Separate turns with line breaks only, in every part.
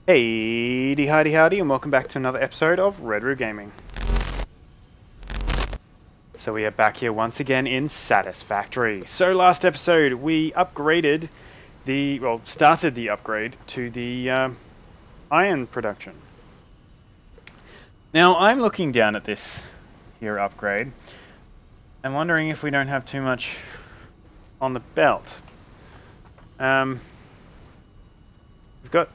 Hey, howdy howdy, and welcome back to another episode of Red Root Gaming. So we are back here once again in Satisfactory. So last episode we upgraded started the upgrade to the iron production. Now I'm looking down at this here upgrade and wondering if we don't have too much on the belt. We've got...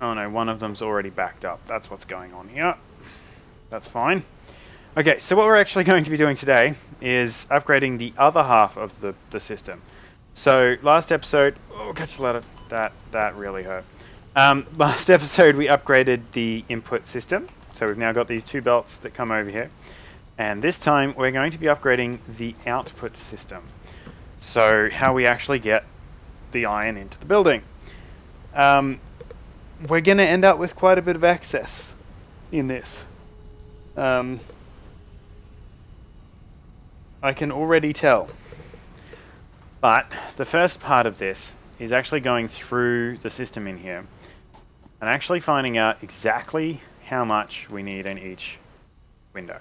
Oh no, one of them's already backed up. That's what's going on here. That's fine. Okay, so what we're actually going to be doing today is upgrading the other half of the system. So last episode... Oh, catch a ladder. That really hurt. Last episode we upgraded the input system. So we've now got these two belts that come over here. And this time we're going to be upgrading the output system. So how we actually get the iron into the building. We're going to end up with quite a bit of excess in this. I can already tell. But the first part of this is actually going through the system in here and actually finding out exactly how much we need in each window.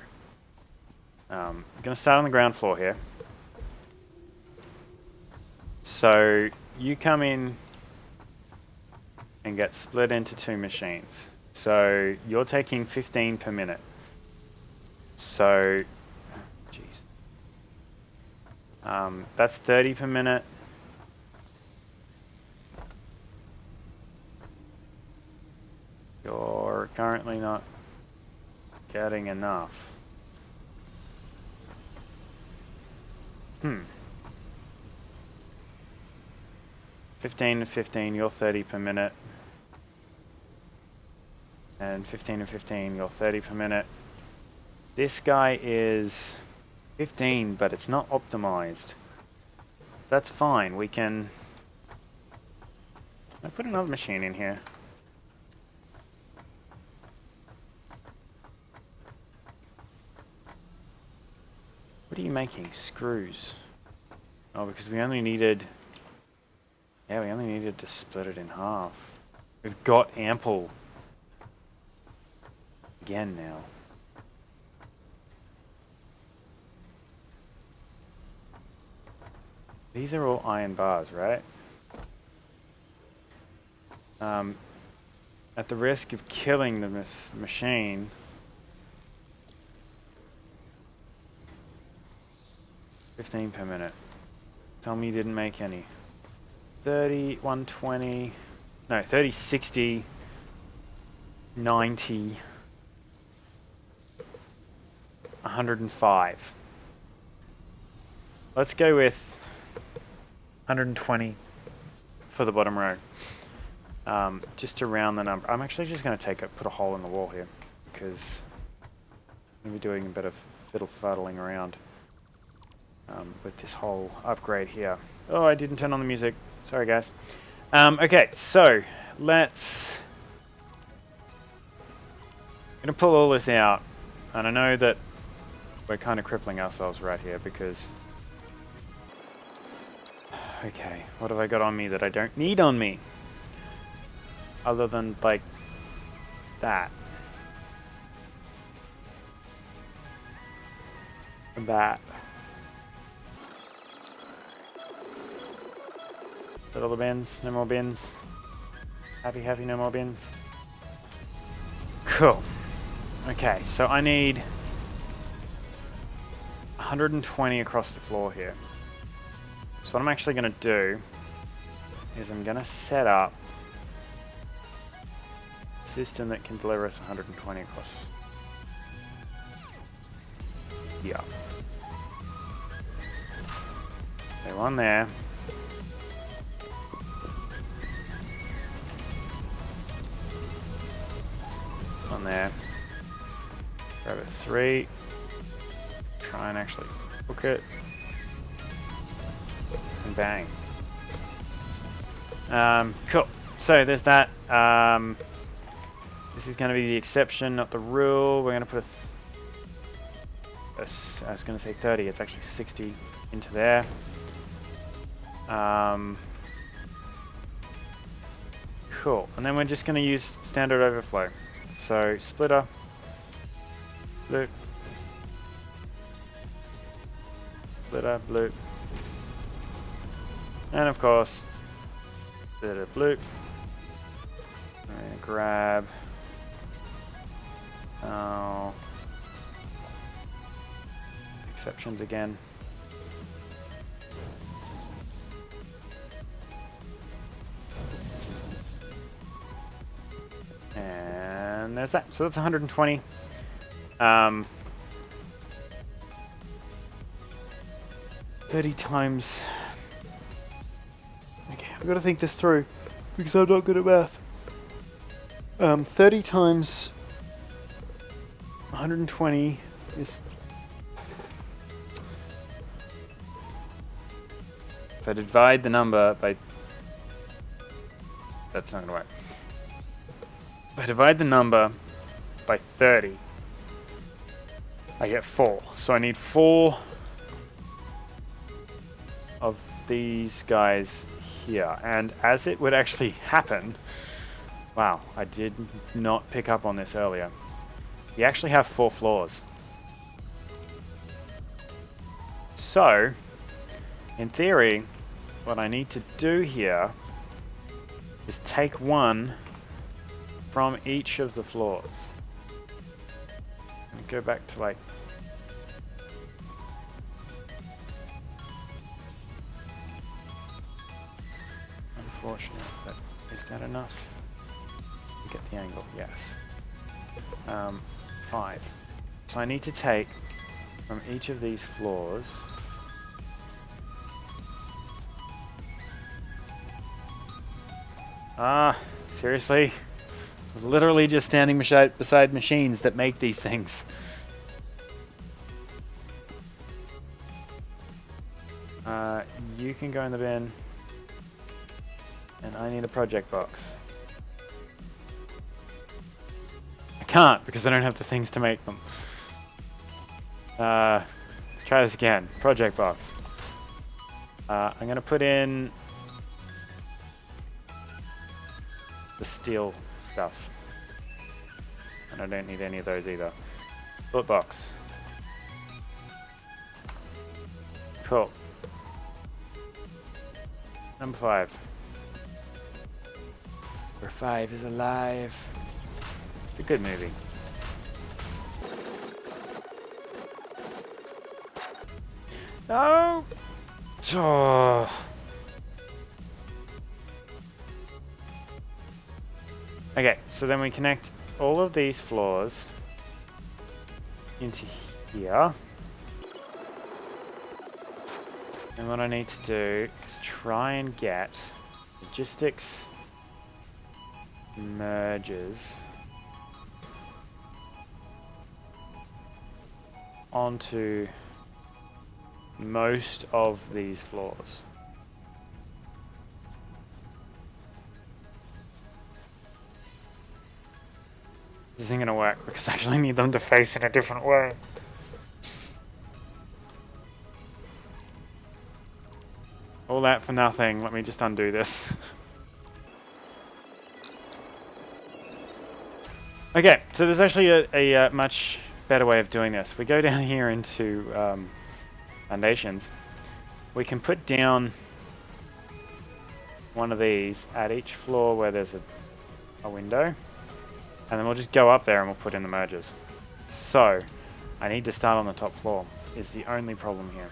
I'm going to start on the ground floor here. So you come in and get split into two machines. So you're taking 15 per minute. So, jeez, that's 30 per minute. You're currently not getting enough. 15 and 15, you're 30 per minute. And 15 and 15, you're 30 per minute. This guy is 15, but it's not optimized. That's fine, we can... I put another machine in here. What are you making? Screws. Oh, because we only needed... Yeah, we only needed to split it in half. We've got ample. Again now. These are all iron bars, right? At the risk of killing the machine, $15 per minute. Tell me you didn't make any. 30, 120, no, 30, 60, 90, 105. Let's go with 120 for the bottom row. Just to round the number. I'm actually just going to put a hole in the wall here because I'm going to be doing a bit of fiddle-faddling around with this whole upgrade here. Oh, I didn't turn on the music. Sorry, guys. Okay, so let's... I'm going to pull all this out, and I know that we're kind of crippling ourselves right here because... Okay, what have I got on me that I don't need on me? Other than, like, that. And that. Is that all the bins? No more bins? Happy, no more bins? Cool. Okay, so I need 120 across the floor here. So what I'm actually going to do is I'm going to set up a system that can deliver us 120 across. Yeah. So one there. One there. Grab a 3. Try and actually hook it. And bang. Cool. So there's that. This is going to be the exception, not the rule. We're going to put I was going to say 30. It's actually 60 into there. Cool. And then we're just going to use standard overflow. So splitter, bloop, splitter, bloop, and of course, splitter, bloop. I'm going to grab. Oh, exceptions again. And there's that. So that's 120. 30 times. Okay, I've got to think this through because I'm not good at math. 30 times 120 is. If I divide the number by. That's not going to work. If I divide the number by 30, I get 4. So I need 4 of these guys here. And as it would actually happen, wow, I did not pick up on this earlier. You actually have 4 floors. So, in theory, what I need to do here is take 1 from each of the floors. And go back to like unfortunate, but is that enough to get the angle? Yes. 5. So I need to take from each of these floors seriously? Literally just standing beside machines that make these things. You can go in the bin. And I need a project box. I can't because I don't have the things to make them. Let's try this again. Project box. I'm going to put in the steel stuff. And I don't need any of those either. Bullet box. Cool. Number 5. Number 5 is alive. It's a good movie. No! Oh. Okay, so then we connect all of these floors into here. And what I need to do is try and get logistics merges onto most of these floors. This isn't going to work because I actually need them to face in a different way. All that for nothing. Let me just undo this. Okay, so there's actually a much better way of doing this. We go down here into foundations. We can put down one of these at each floor where there's a window. And then we'll just go up there and we'll put in the mergers. So, I need to start on the top floor, is the only problem here.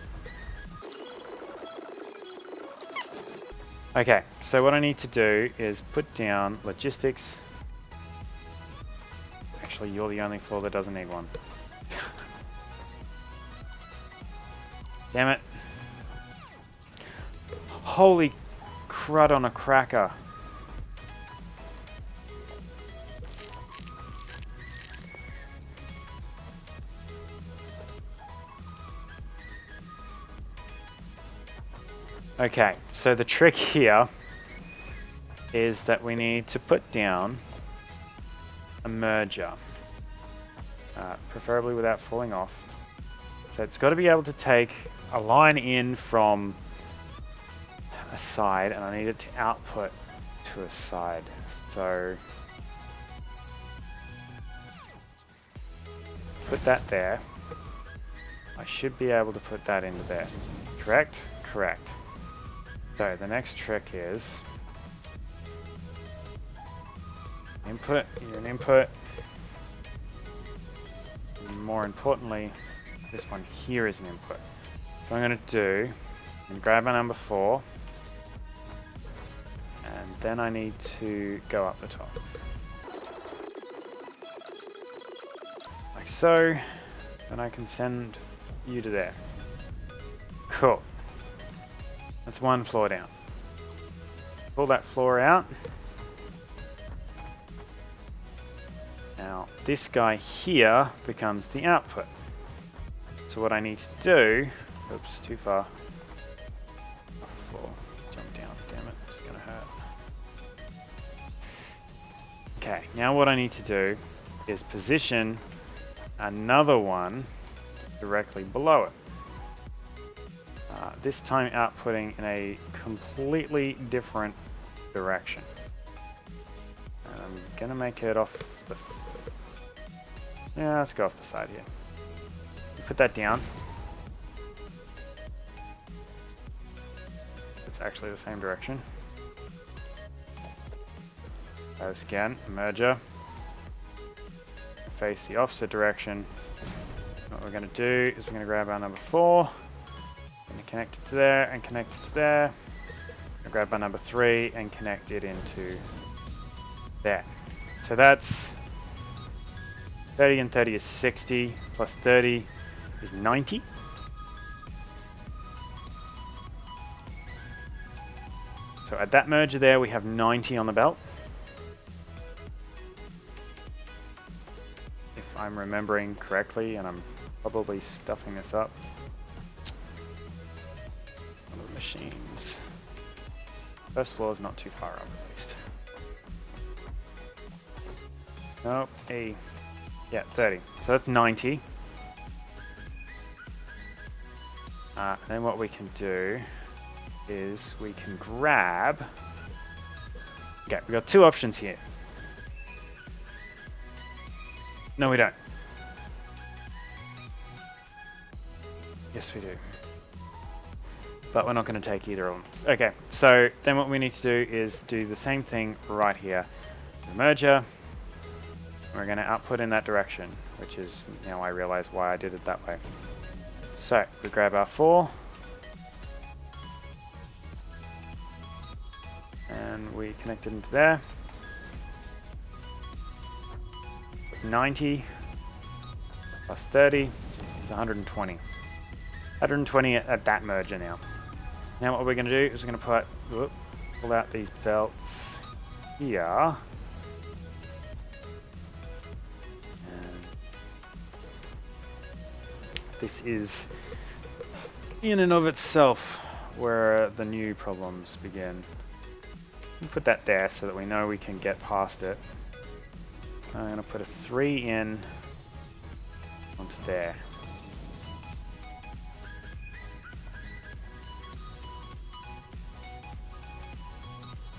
Okay, so what I need to do is put down logistics. Actually, you're the only floor that doesn't need one. Damn it. Holy crud on a cracker. Okay, so the trick here is that we need to put down a merger, preferably without falling off. So it's got to be able to take a line in from a side, and I need it to output to a side. So put that there. I should be able to put that into there. Correct? Correct. So the next trick is input, you're an input. And more importantly, this one here is an input. So I'm going to do, I'm going to grab my number 4, and then I need to go up the top. Like so, and I can send you to there. Cool. That's one floor down. Pull that floor out. Now, this guy here becomes the output. So what I need to do, oops, too far. Off the floor, jump down, damn it, it's gonna hurt. Okay, now what I need to do is position another one directly below it. This time outputting in a completely different direction. And I'm gonna make it off the... Yeah, let's go off the side here. Put that down. It's actually the same direction. Try this again, merger. Face the opposite direction. What we're going to do is we're going to grab our number 4, going to connect it to there and connect it to there. We're going to grab our number 3 and connect it into there. So that's 30 and 30 is 60, plus 30 is 90. So at that merger there, we have 90 on the belt. If I'm remembering correctly, and I'm probably stuffing this up. One of the machines. First floor is not too far up, at least. Nope, yeah, 30. So that's 90. And then what we can do is we can grab... Okay, we've got two options here. No, we don't. Yes, we do. But we're not going to take either of them. Okay, so then what we need to do is do the same thing right here. The merger. We're going to output in that direction, which is, now I realize why I did it that way. So, we grab our 4. And we connect it into there. 90 plus 30 is 120. 120 at that merger now. Now what we're going to do is we're going to pull out these belts here. And this is in and of itself where the new problems begin. We'll put that there so that we know we can get past it. I'm going to put a 3 in onto there.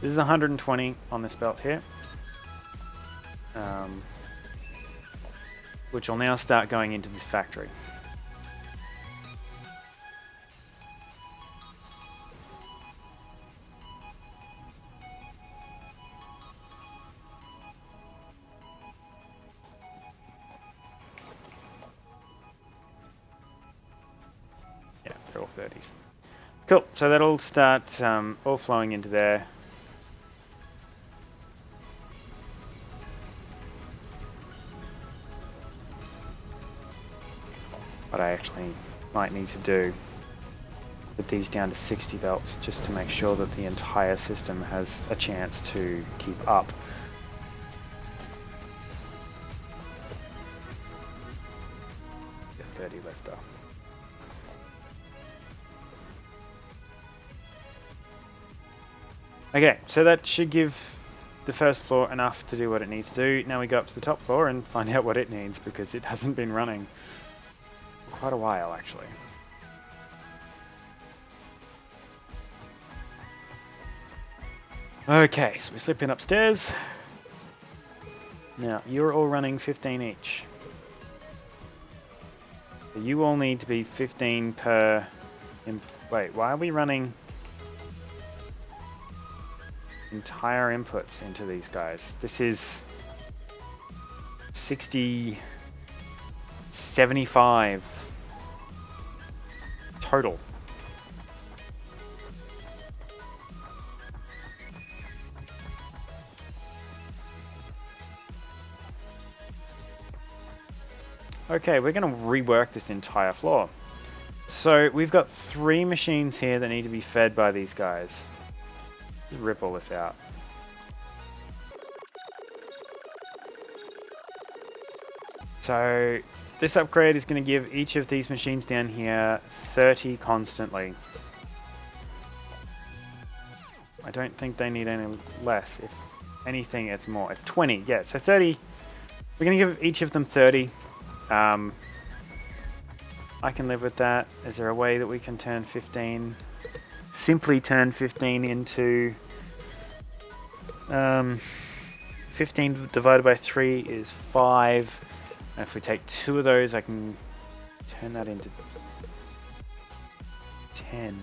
This is 120 on this belt here, which will now start going into this factory. Yeah, they're all 30s. Cool, so that'll start all flowing into there. What I actually might need to do, put these down to 60 belts just to make sure that the entire system has a chance to keep up. The 30 lifter. Okay, so that should give the first floor enough to do what it needs to do. Now we go up to the top floor and find out what it needs, because it hasn't been running for quite a while actually. Okay, so we slip in upstairs. Now, you're all running 15 each. So you all need to be 15 per... Wait, why are we running entire inputs into these guys? This is 60... 75 total. Okay, we're going to rework this entire floor. So we've got 3 machines here that need to be fed by these guys. Just rip all this out. So this upgrade is going to give each of these machines down here 30 constantly. I don't think they need any less. If anything, it's more. It's 20. Yeah, so 30. We're going to give each of them 30. I can live with that. Is there a way that we can turn 15? Simply turn 15 into... 15 divided by 3 is 5. And if we take 2 of those, I can turn that into 10.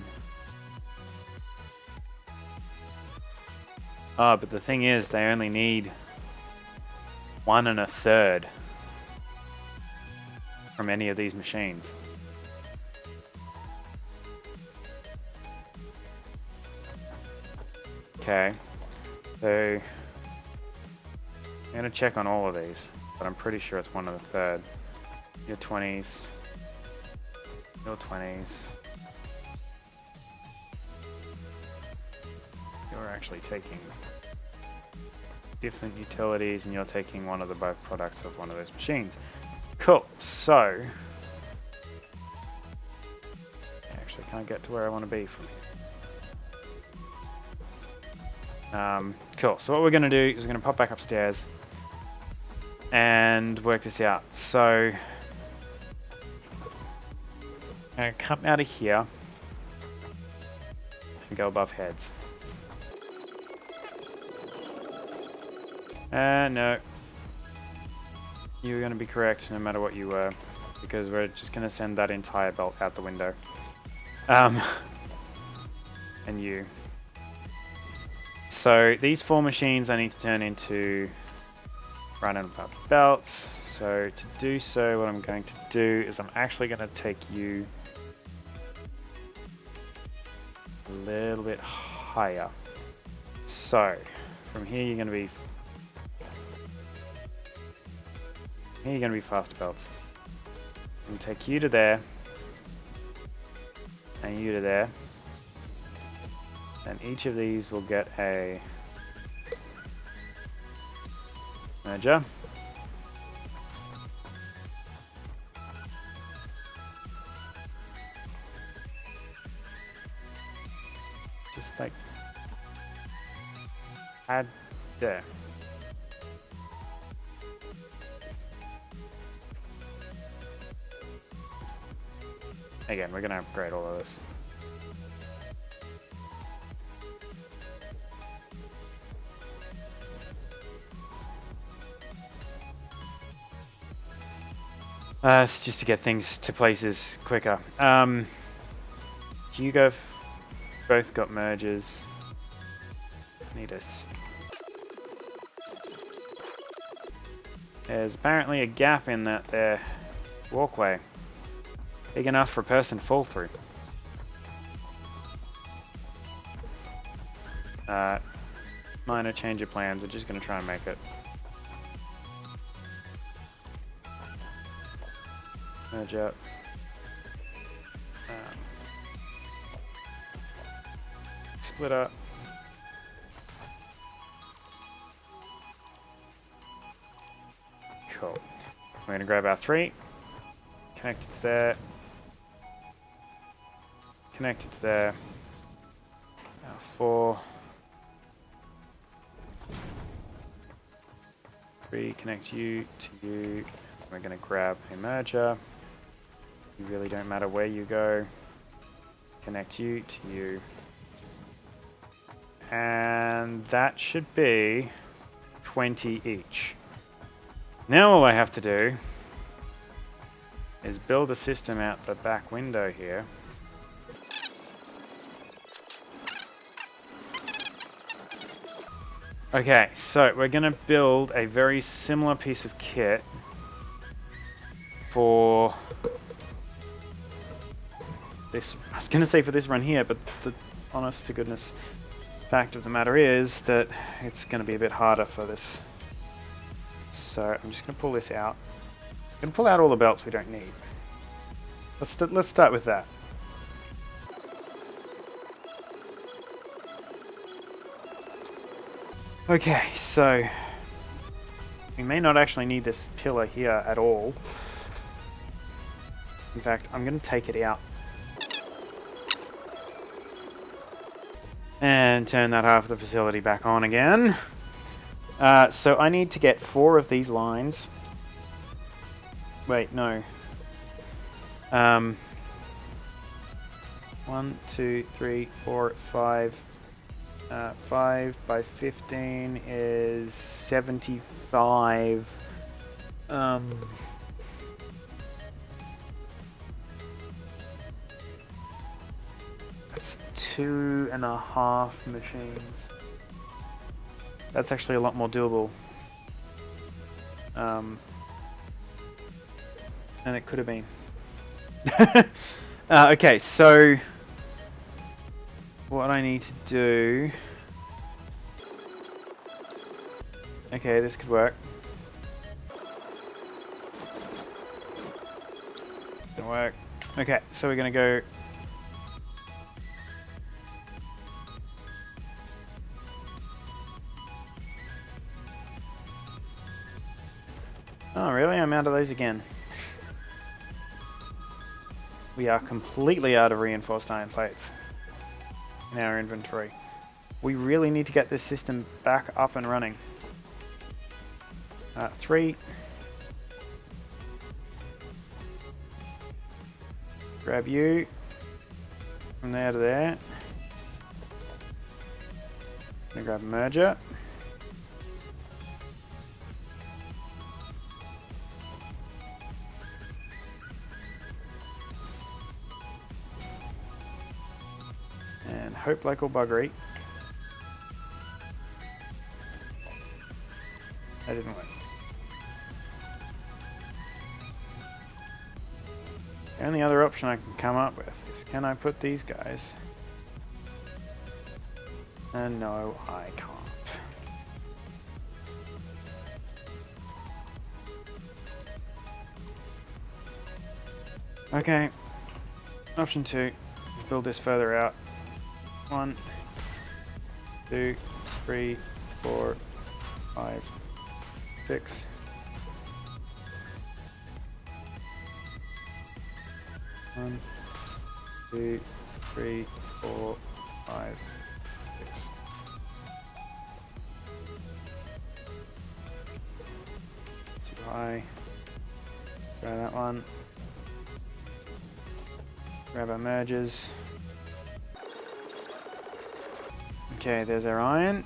Oh, but the thing is, they only need 1 1/3 from any of these machines. Okay, so I'm going to check on all of these, but I'm pretty sure it's 1 1/3. Your 20s, your 20s. You're actually taking different utilities and you're taking one of the both products of one of those machines. Cool, so I actually can't get to where I want to be from here. Cool, so what we're going to do is we're going to pop back upstairs and work this out. So I'm going to come out of here and go above heads. No. You were going to be correct no matter what you were, because we're just going to send that entire belt out the window. And you. So these 4 machines I need to turn into run and above belts. So to do so, what I'm going to do is I'm actually going to take you a little bit higher. So from here you're going to be faster belts. I'm going to take you to there, and you to there, and each of these will get a merger. Just like add there. Again, we're going to upgrade all of this. It's just to get things to places quicker. You both got mergers. Need us. There's apparently a gap in that there walkway. Big enough for a person to fall through. Minor change of plans. We're just going to try and make it. Merge up. Split up. Cool. We're going to grab our 3. Connect it to there. Connect it to there. Our 4. 3, connect you to you. We're going to grab a merger. You really don't matter where you go. Connect you to you. And that should be 20 each. Now all I have to do is build a system out the back window here. Okay, so we're going to build a very similar piece of kit for this. I was going to say for this run here, but the honest to goodness fact of the matter is that it's going to be a bit harder for this. So I'm just going to pull this out. I'm going to pull out all the belts we don't need. Let's start with that. Okay, so we may not actually need this pillar here at all. In fact, I'm going to take it out and turn that half of the facility back on again. So I need to get 4 of these lines. Wait, no. 1, 2, 3, 4, 5. 5 by 15 is 75. That's 2.5 machines. That's actually a lot more doable than it could have been. Okay, so what I need to do... Okay, this could work. Gonna work. Okay, so we're gonna go... Oh really? I'm out of those again. We are completely out of reinforced iron plates in our inventory. We really need to get this system back up and running. 3. Grab you from there to there. Gonna grab a merger. And hope like all buggery. That didn't work. The only other option I can come up with is, can I put these guys? And no, I can't. Okay, option 2, build this further out. 1, 2, 3, 4, 5, 6. One, 2, 3, 4, 5, 6. Too high. Try that one. Grab our merges. Okay, there's our iron.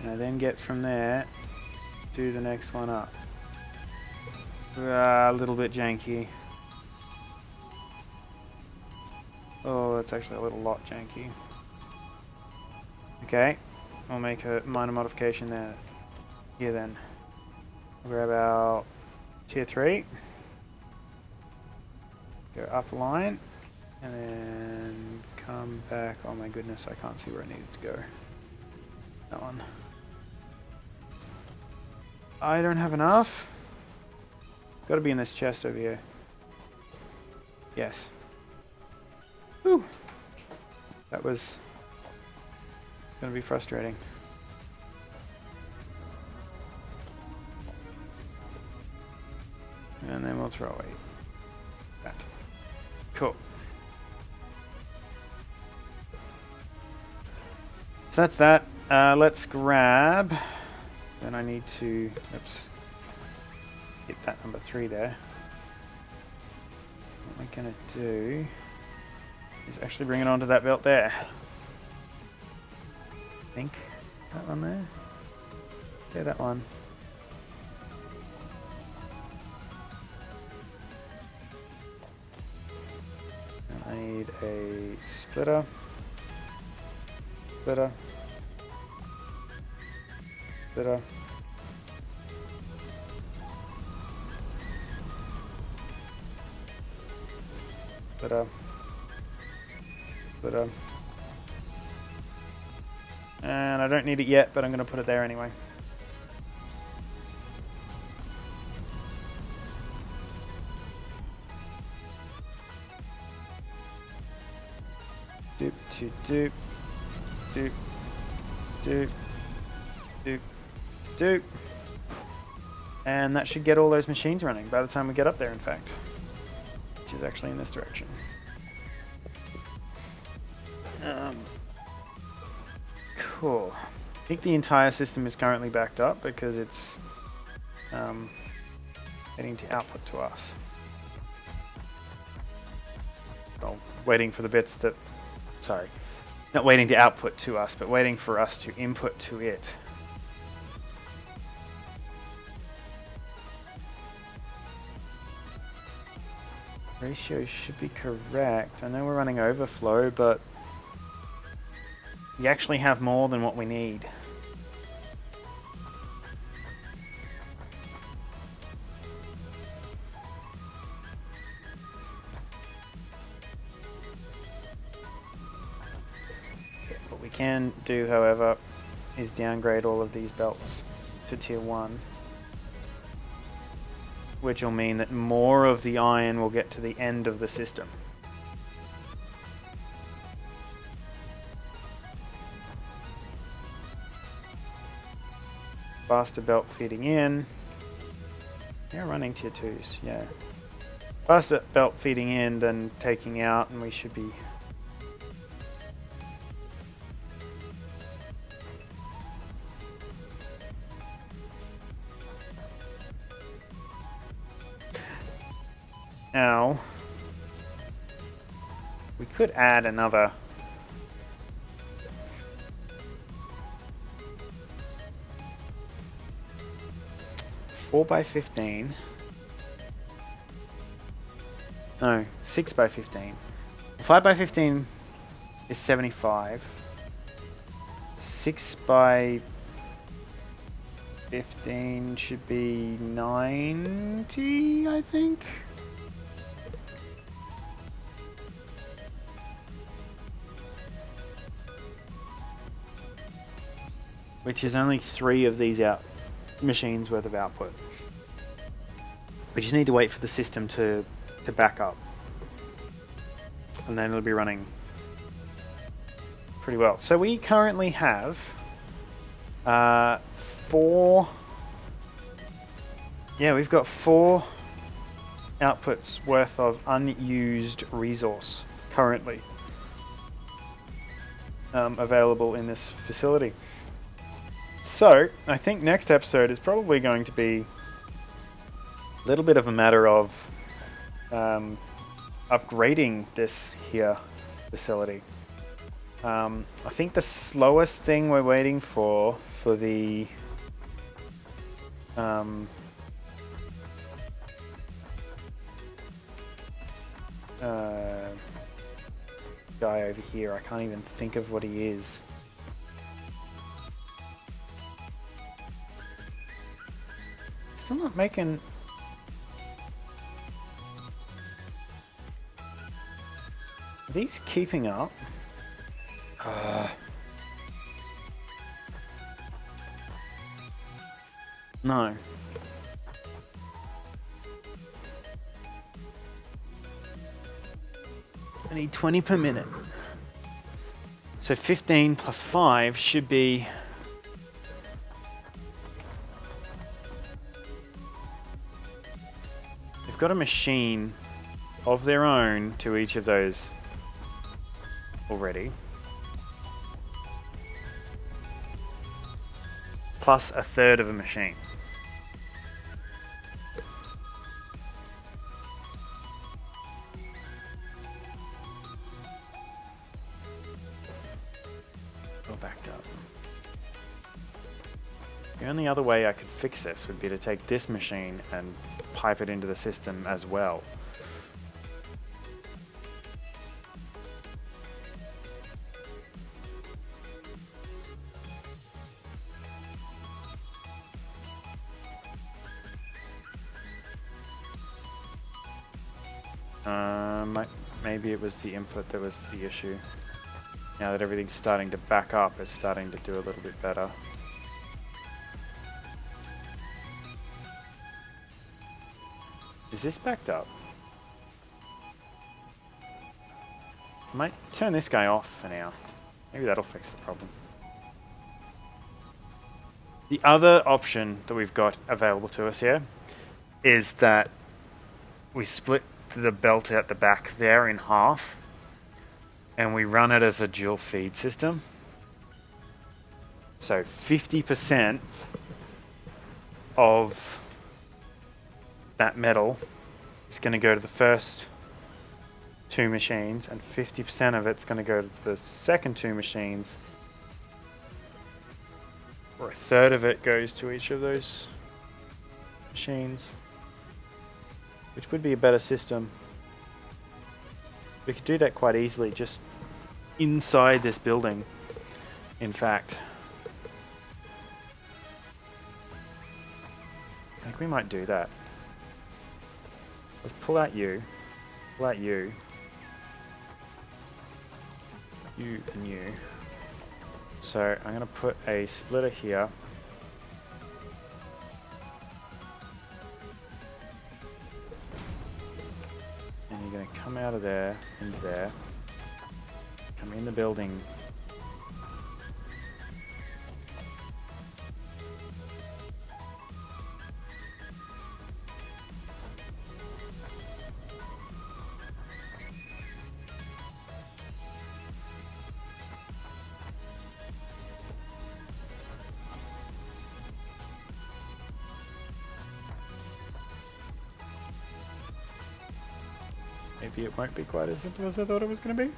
And I then get from there to the next one up. A little bit janky. Oh, that's actually a little lot janky. Okay, I'll make a minor modification there. Here then. We'll grab our tier 3. Go up a line. And then come back. Oh my goodness, I can't see where I needed to go. That one. I don't have enough. Gotta be in this chest over here. Yes. Whew. That was gonna be frustrating. And then we'll throw away that. Cool. So that's that. Let's grab. Then I need to. Oops. Hit that number 3 there. What I'm gonna do is actually bring it onto that belt there. I think that one there. Yeah, that one. And I need a splitter. Splitter. Splitter. Splitter. Splitter. And I don't need it yet, but I'm going to put it there anyway. Doop, doop, doop, doop, doop, doop, doop. And that should get all those machines running by the time we get up there, in fact. Which is actually in this direction. Cool. I think the entire system is currently backed up because it's heading to output to us. Well, waiting for the bits that... Sorry. Not waiting to output to us, but waiting for us to input to it. Ratio should be correct. I know we're running overflow, but we actually have more than what we need. What we can do, however, is downgrade all of these belts to tier 1. Which will mean that more of the iron will get to the end of the system. Faster belt feeding in. Yeah, running tier 2s, yeah. Faster belt feeding in than taking out, and we should be... Now, we could add another 4x15. No, 6x15. 5x15 is 75. 6x15 should be 90, I think. Which is only 3 of these machines worth of output. We just need to wait for the system to back up. And then it'll be running pretty well. So we currently have 4... Yeah, we've got 4 outputs worth of unused resource currently available in this facility. So, I think next episode is probably going to be a little bit of a matter of upgrading this here facility. I think the slowest thing we're waiting for the guy over here, I can't even think of what he is. Still not making... Are these keeping up? No. I need 20 per minute. So 15 plus 5 should be... They've got a machine of their own to each of those already. Plus a third of a machine. All backed up. The only other way I could fix this would be to take this machine and pipe it into the system as well. Maybe it was the input that was the issue. Now that everything's starting to back up, it's starting to do a little bit better. Is this backed up? I might turn this guy off for now. Maybe that'll fix the problem. The other option that we've got available to us here is that we split the belt out the back there in half and we run it as a dual feed system. So 50% of that metal is going to go to the first two machines and 50% of it's going to go to the second two machines, or a third of it goes to each of those machines, which would be a better system. We could do that quite easily just inside this building, in fact. I think we might do that. Let's pull out you, you and you. So I'm going to put a splitter here. And you're going to come out of there, into there. Come in the building. Maybe it won't be quite as simple as I thought it was going to be.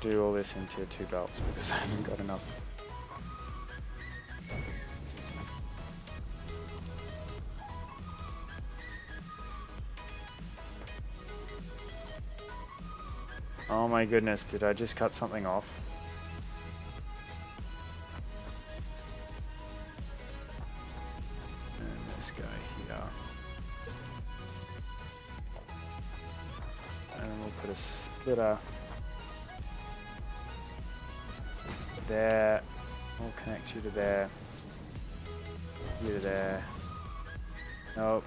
Do all this in tier 2 belts because I haven't got enough. Oh my goodness, did I just cut something off? Splitter there. We'll connect you to there. You to there. Nope.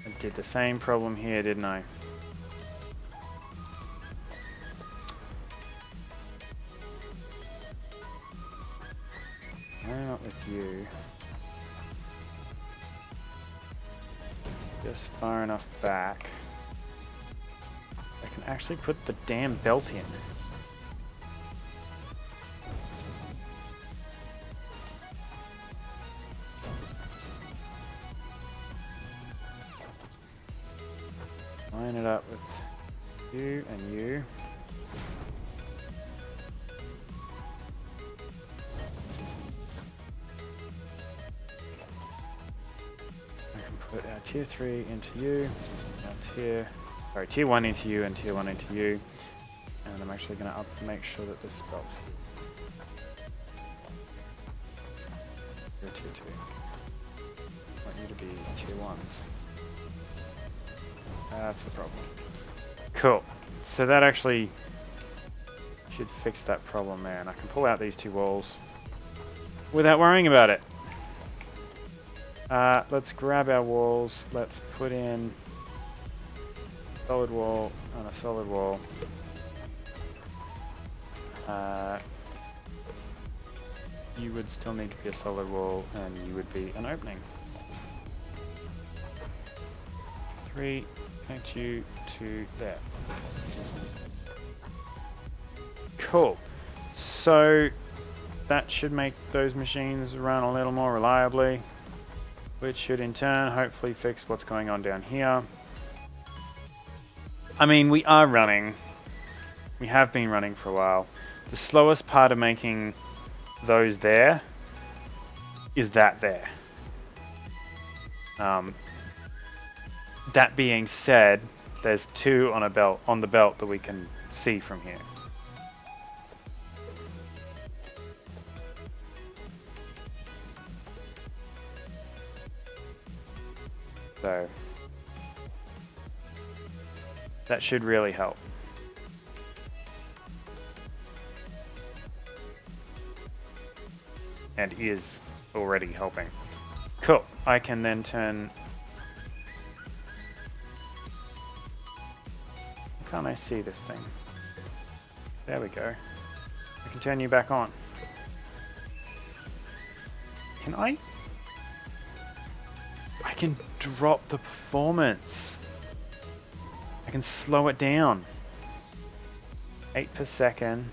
I did the same problem here, didn't I? Why not with you? Just far enough back. I can actually put the damn belt in. Line it up with you and you. Put our tier 3 into you, our tier 1 into you, and tier 1 into you. And I'm actually going to make sure that this belt. You're tier 2. I want you to be tier 1s. That's the problem. Cool. So that actually should fix that problem there. And I can pull out these two walls without worrying about it. Let's grab our walls, let's put in solid wall and a solid wall. You would still need to be a solid wall and you would be an opening. 3, connect you to there. Cool. So that should make those machines run a little more reliably. which should in turn hopefully fix what's going on down here. I mean, we are running. We have been running for a while. The slowest part of making those there is that there. That being said, there's 2 on the belt that we can see from here. So that should really help. And is already helping. Cool. I can then turn... Can't I see this thing? There we go. I can turn you back on. Can I? I can drop the performance. I can slow it down. 8 per second.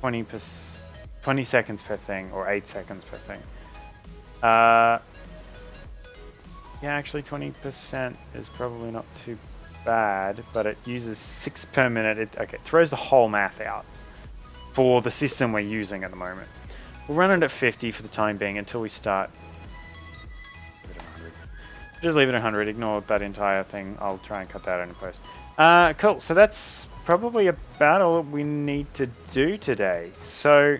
20 seconds per thing, or 8 seconds per thing. Yeah, actually 20% is probably not too bad, but it uses 6 per minute. Okay, it throws the whole math out for the system we're using at the moment. We'll run it at 50 for the time being until we start. Just leave it at 100, ignore that entire thing. I'll try and cut that out in post. Cool, so that's probably about all we need to do today. So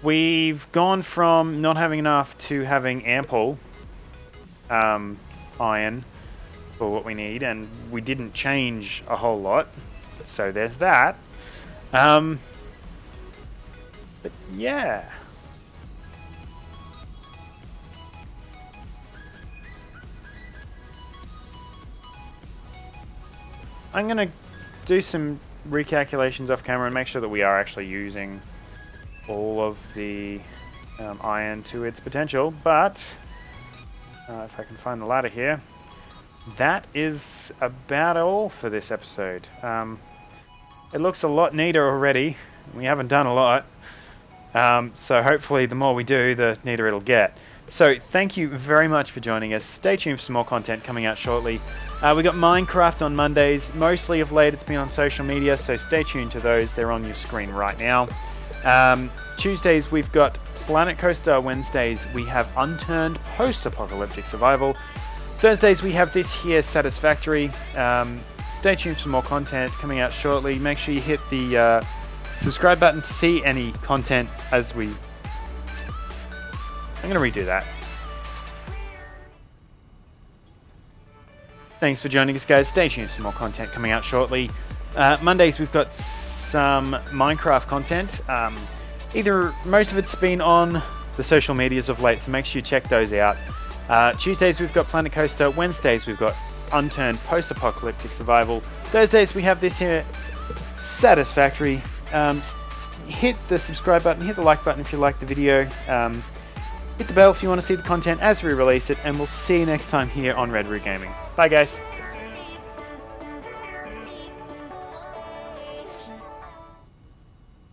we've gone from not having enough to having ample iron for what we need, and we didn't change a whole lot, so there's that. But yeah, I'm gonna do some recalculations off camera and make sure that we are actually using all of the iron to its potential, but if I can find the ladder here, that is about all for this episode. It looks a lot neater already. We haven't done a lot, so hopefully the more we do, the neater it'll get. So thank you very much for joining us. Stay tuned for some more content coming out shortly. We got Minecraft on Mondays. Mostly of late it's been on social media, so stay tuned to those. They're on your screen right now. Tuesdays we've got Planet Coaster. Wednesdays we have Unturned Post-Apocalyptic Survival. Thursdays we have this here, Satisfactory. Stay tuned for some more content coming out shortly. Make sure you hit the subscribe button to see any content as we... I'm going to redo that. Thanks for joining us, guys. Stay tuned for some more content coming out shortly. Mondays we've got some Minecraft content. Either most of it's been on the social medias of late, so make sure you check those out. Tuesdays we've got Planet Coaster. Wednesdays we've got Unturned Post-Apocalyptic Survival. Thursdays we have this here, Satisfactory. Hit the subscribe button, hit the like button if you like the video. Hit the bell if you want to see the content as we release it, and we'll see you next time here on Red Root Gaming. Bye guys.